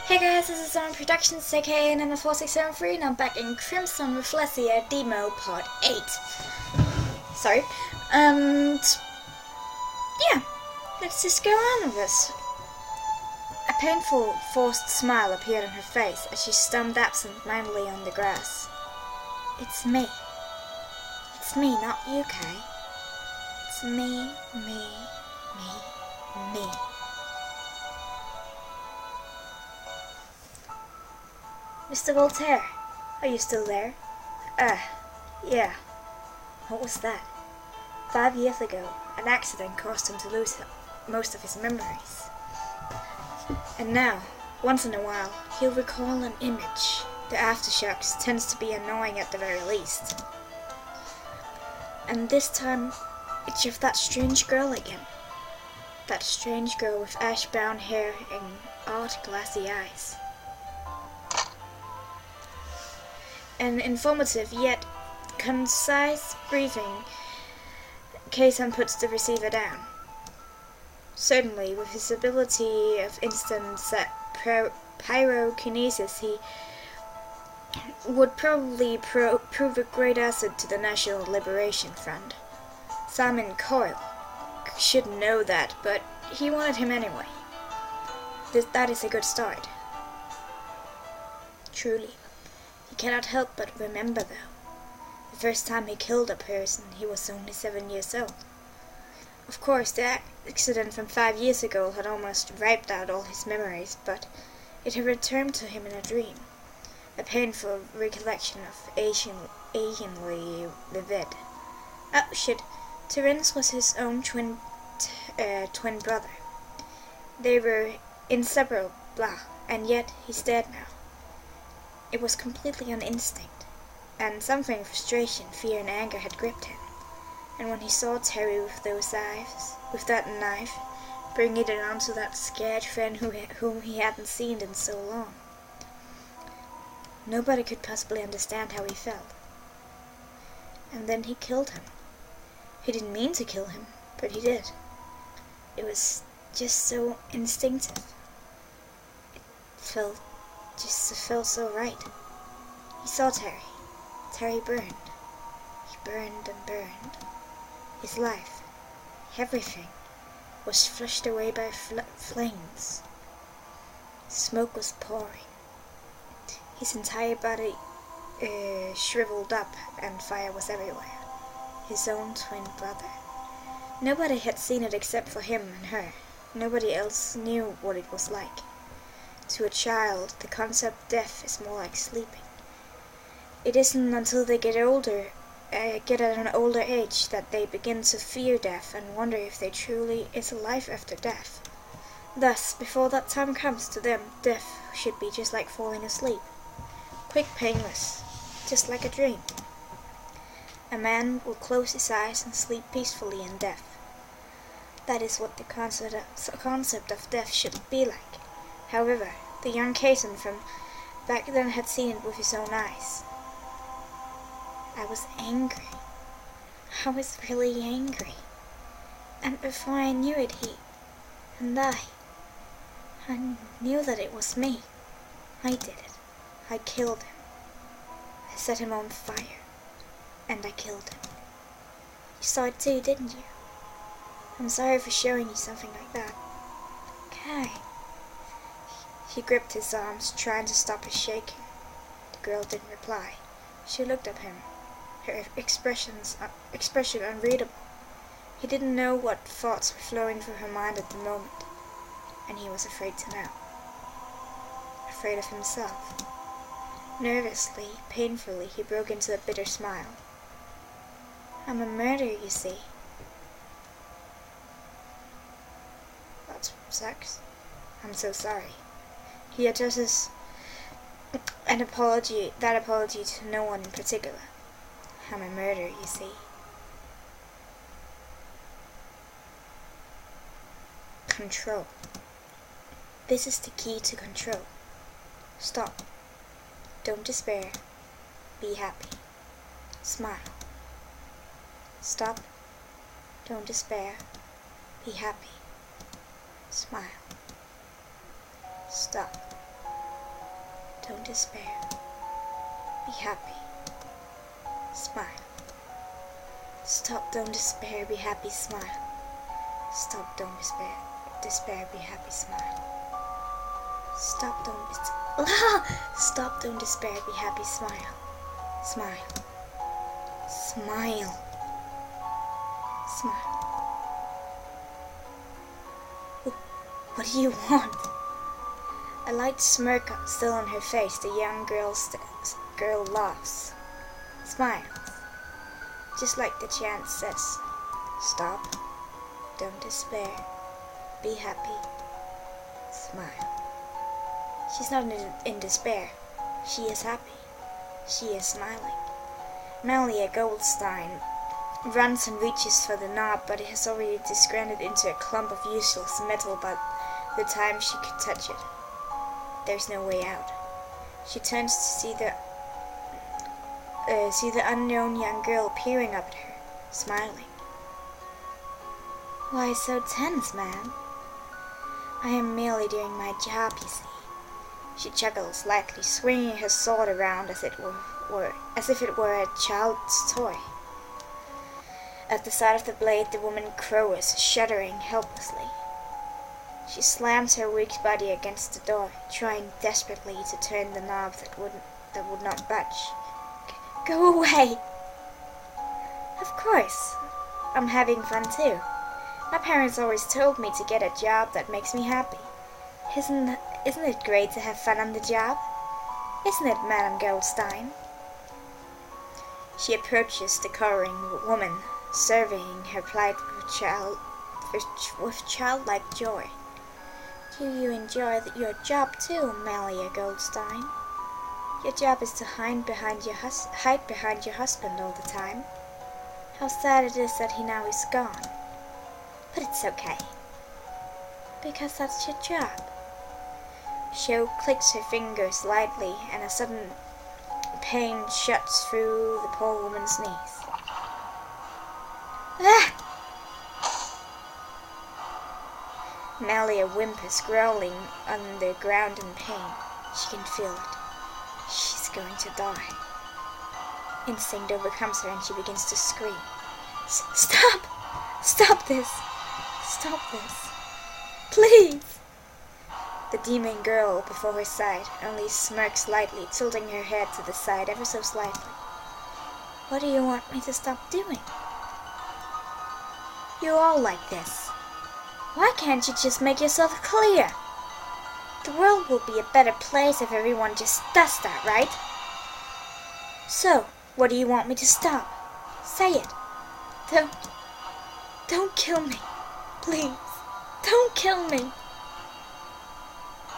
Hey guys, this is Zone Productions, aka NN4673, and I'm back in Crimson Refflesia Demo Part 8. Sorry. And yeah, let's just go on with this. A painful, forced smile appeared on her face as she stumped absent-mindedly on the grass. It's me. It's me, not you, Kai. It's me. Mr. Voltaire, are you still there? Yeah. What was that? 5 years ago, an accident caused him to lose most of his memories. And now, once in a while, he'll recall an image. The aftershocks tends to be annoying at the very least. And this time, it's of that strange girl again. That strange girl with ash-brown hair and odd glassy eyes. An informative yet concise briefing, Kazan puts the receiver down. Certainly, with his ability of instant pyrokinesis, he would probably prove a great asset to the National Liberation Front. Simon Coyle should know that, but he wanted him anyway. That is a good start. Truly. He cannot help but remember, though. The first time he killed a person, he was only 7 years old. Of course, the accident from 5 years ago had almost wiped out all his memories, but it had returned to him in a dream. A painful recollection of achingly vivid. Oh, shit. Terence was his own twin brother. They were inseparable, and yet he's dead now. It was completely on instinct, and something of frustration, fear, and anger had gripped him. And when he saw Terry with those eyes, with that knife, bringing it on to that scared friend whom he hadn't seen in so long, nobody could possibly understand how he felt. And then he killed him. He didn't mean to kill him, but he did. It was just so instinctive. It felt so right. He saw Terry. Terry burned. He burned and burned. His life, everything, was flushed away by flames. Smoke was pouring. His entire body shriveled up, and fire was everywhere. His own twin brother. Nobody had seen it except for him and her. Nobody else knew what it was like. To a child, the concept of death is more like sleeping. It isn't until they get at an older age, that they begin to fear death and wonder if there truly is a life after death. Thus, before that time comes to them, death should be just like falling asleep. Quick, painless, just like a dream. A man will close his eyes and sleep peacefully in death. That is what the concept of death should be like. However, the young Kazan from back then had seen it with his own eyes. I was angry. I was really angry. And before I knew it, I knew that it was me. I did it. I killed him. I set him on fire. And I killed him. You saw it too, didn't you? I'm sorry for showing you something like that. Kai. He gripped his arms, trying to stop his shaking. The girl didn't reply. She looked at him, her expression unreadable. He didn't know what thoughts were flowing through her mind at the moment, and he was afraid to know. Afraid of himself. Nervously, painfully, he broke into a bitter smile. I'm a murderer, you see. That sucks. I'm so sorry. He addresses that apology to no one in particular. I'm a murderer, you see. Control. This is the key to control. Stop. Don't despair. Be happy. Smile. Stop. Don't despair. Be happy. Smile. Stop. Don't despair. Be happy. Smile. Stop, don't despair, be happy, smile. Stop, don't despair. Despair, be happy, smile. Stop, Stop, don't despair, be happy, smile. Smile. Smile. Smile. What do you want? A light smirk still on her face, the young girl laughs. Smiles. Just like the chant says. Stop. Don't despair. Be happy. Smile. She's not in despair. She is happy. She is smiling. Malia Goldstein runs and reaches for the knob, but it has already disgranted into a clump of useless metal by the time she could touch it. There's no way out. She turns to see the unknown young girl peering up at her, smiling. Why so tense, ma'am? I am merely doing my job, you see. She chuckles lightly, swinging her sword around as if it were a child's toy. At the sight of the blade, the woman crows, shuddering helplessly. She slams her weak body against the door, trying desperately to turn the knob that would not budge. Go away! Of course. I'm having fun too. My parents always told me to get a job that makes me happy. Isn't it great to have fun on the job? Isn't it, Madame Goldstein? She approaches the cowering woman, surveying her plight with childlike joy. Do you enjoy your job too, Malia Goldstein? Your job is to hide behind your husband all the time. How sad it is that he now is gone. But it's okay. Because that's your job. Sho clicks her fingers lightly, and a sudden pain shuts through the poor woman's knees. Ah! Malia whimpers, growling on the ground in pain. She can feel it. She's going to die. Instinct overcomes her and she begins to scream. Stop! Stop this! Stop this! Please! The demon girl before her side only smirks lightly, tilting her head to the side ever so slightly. What do you want me to stop doing? You're all like this. Why can't you just make yourself clear? The world will be a better place if everyone just does that, right? So, what do you want me to stop? Say it. Don't kill me. Please, don't kill me.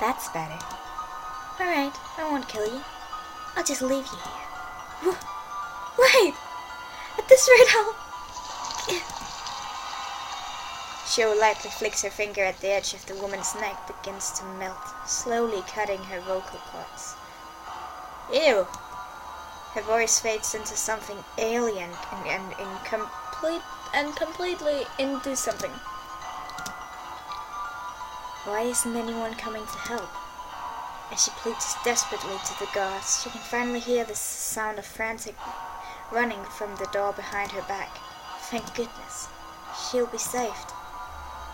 That's better. Alright, I won't kill you. I'll just leave you here. Wait! At this rate I'll... Sho lightly flicks her finger at the edge of the woman's neck, begins to melt, slowly cutting her vocal cords. Ew! Her voice fades into something alien and completely into something. Why isn't anyone coming to help? As she pleads desperately to the guards, she can finally hear the sound of frantic running from the door behind her back. Thank goodness. She'll be saved.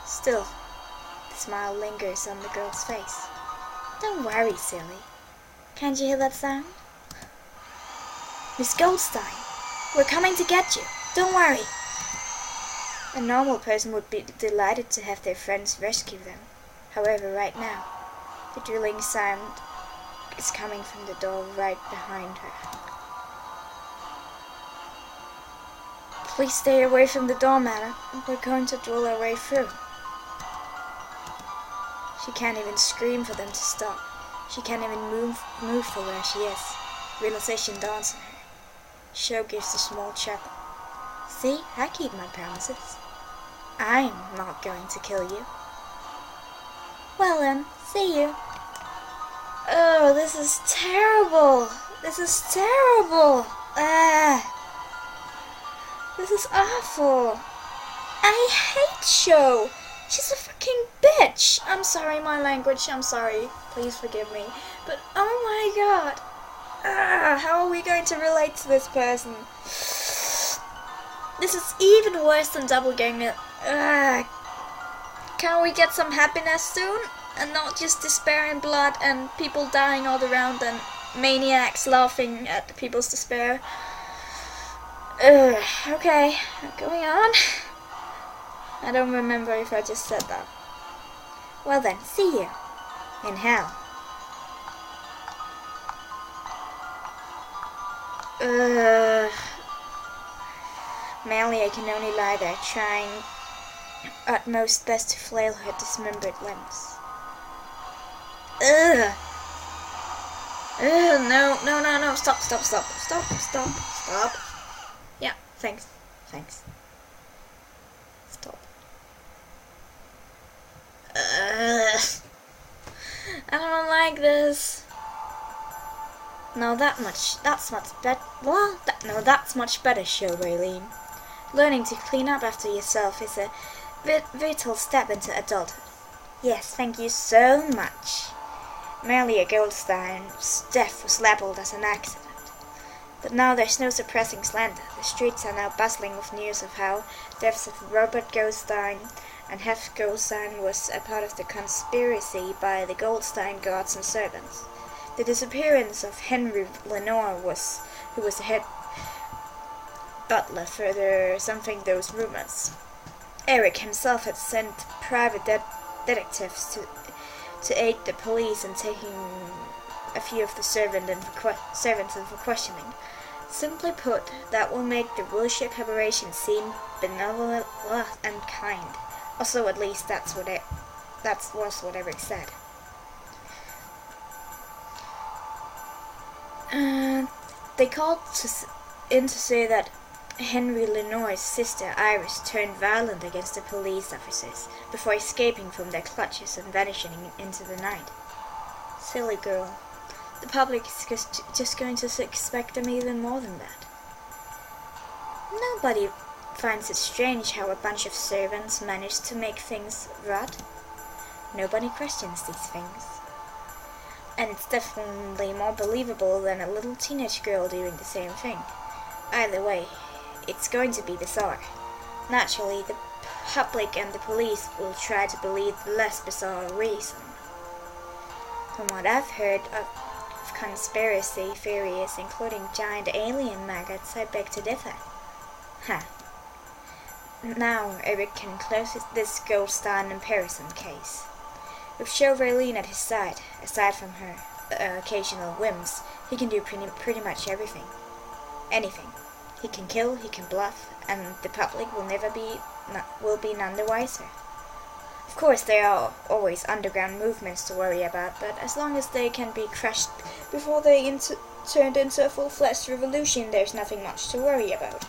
Still, the smile lingers on the girl's face. Don't worry, silly. Can't you hear that sound? Miss Goldstein, we're coming to get you. Don't worry. A normal person would be delighted to have their friends rescue them. However, right now, the drilling sound is coming from the door right behind her. Please stay away from the door, madam. We're going to drill our way through. She can't even scream for them to stop. She can't even move from where she is. Realization dawns on her. Sho gives a small chuckle. See, I keep my promises. I'm not going to kill you. Well then, see you. Oh, this is terrible. This is terrible. This is awful. I hate Sho. She's a fucking bitch. I'm sorry, my language. I'm sorry. Please forgive me. But oh my god. How are we going to relate to this person? This is even worse than doppelganger. Can we get some happiness soon? And not just despair and blood and people dying all around and maniacs laughing at people's despair. Okay, going on. I don't remember if I just said that. Well then, see you in hell. Mainly I can only lie there, trying utmost best to flail her dismembered limbs. No, stop. Yeah, thanks. Stop. I don't like this. That's much better, Raylene. Learning to clean up after yourself is a vital step into adulthood. Yes, thank you so much. Merely a Goldstein's death was labelled as an accident. But now there's no suppressing slander. The streets are now bustling with news of how deaths of Robert Goldstein and Hef Goldstein was a part of the conspiracy by the Goldstein guards and servants. The disappearance of Henry Lenore who was the head butler, further something those rumors. Eric himself had sent private detectives to aid the police in taking a few of the servants in for questioning. Simply put, that will make the Wilshire Corporation seem benevolent and kind. Also, at least that was what Eric said. They called in to say that Henry Lenore's sister Iris turned violent against the police officers before escaping from their clutches and vanishing into the night. Silly girl. The public is just going to expect them even more than that. Nobody finds it strange how a bunch of servants managed to make things rot. Nobody questions these things. And it's definitely more believable than a little teenage girl doing the same thing. Either way, it's going to be bizarre. Naturally, the public and the police will try to believe the less bizarre reason. From what I've heard of conspiracy theories, including giant alien maggots, I beg to differ. Now Eric can close this Goldstein and Pearson case. With Raylene at his side, aside from her occasional whims, he can do pretty much everything. Anything. He can kill, he can bluff, and the public will be none the wiser. Of course, there are always underground movements to worry about, but as long as they can be crushed before they turned into a full-fledged revolution, there's nothing much to worry about.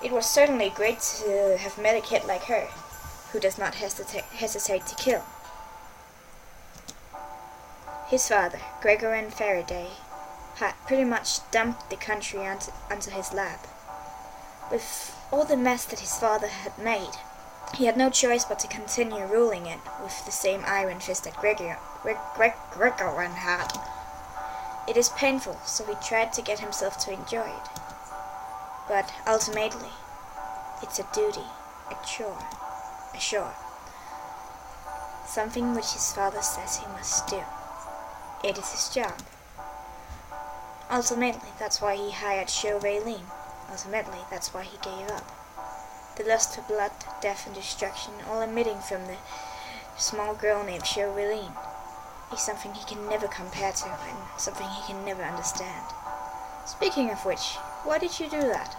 It was certainly great to have met a kid like her, who does not hesitate to kill. His father, Gregory Faraday, had pretty much dumped the country onto his lap. With all the mess that his father had made, he had no choice but to continue ruling it with the same iron fist that Gregory had. It is painful, so he tried to get himself to enjoy it. But ultimately, it's a duty, a chore. Something which his father says he must do. It is his job. Ultimately, that's why he hired Raylene. Ultimately, that's why he gave up. The lust for blood, death and destruction, all emitting from the small girl named Raylene, is something he can never compare to and something he can never understand. Speaking of which, why did you do that?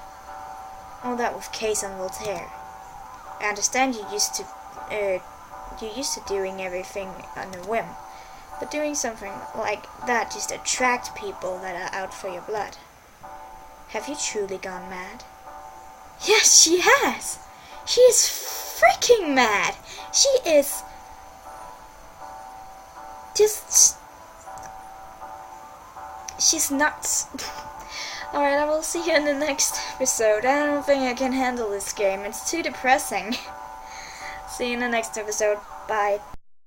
All that with Case and Voltaire. I understand you used to doing everything on a whim, but doing something like that just attracts people that are out for your blood. Have you truly gone mad? Yes, she has! She is freaking mad! She is just... she's nuts. Alright, I will see you in the next episode. I don't think I can handle this game. It's too depressing. See you in the next episode. Bye.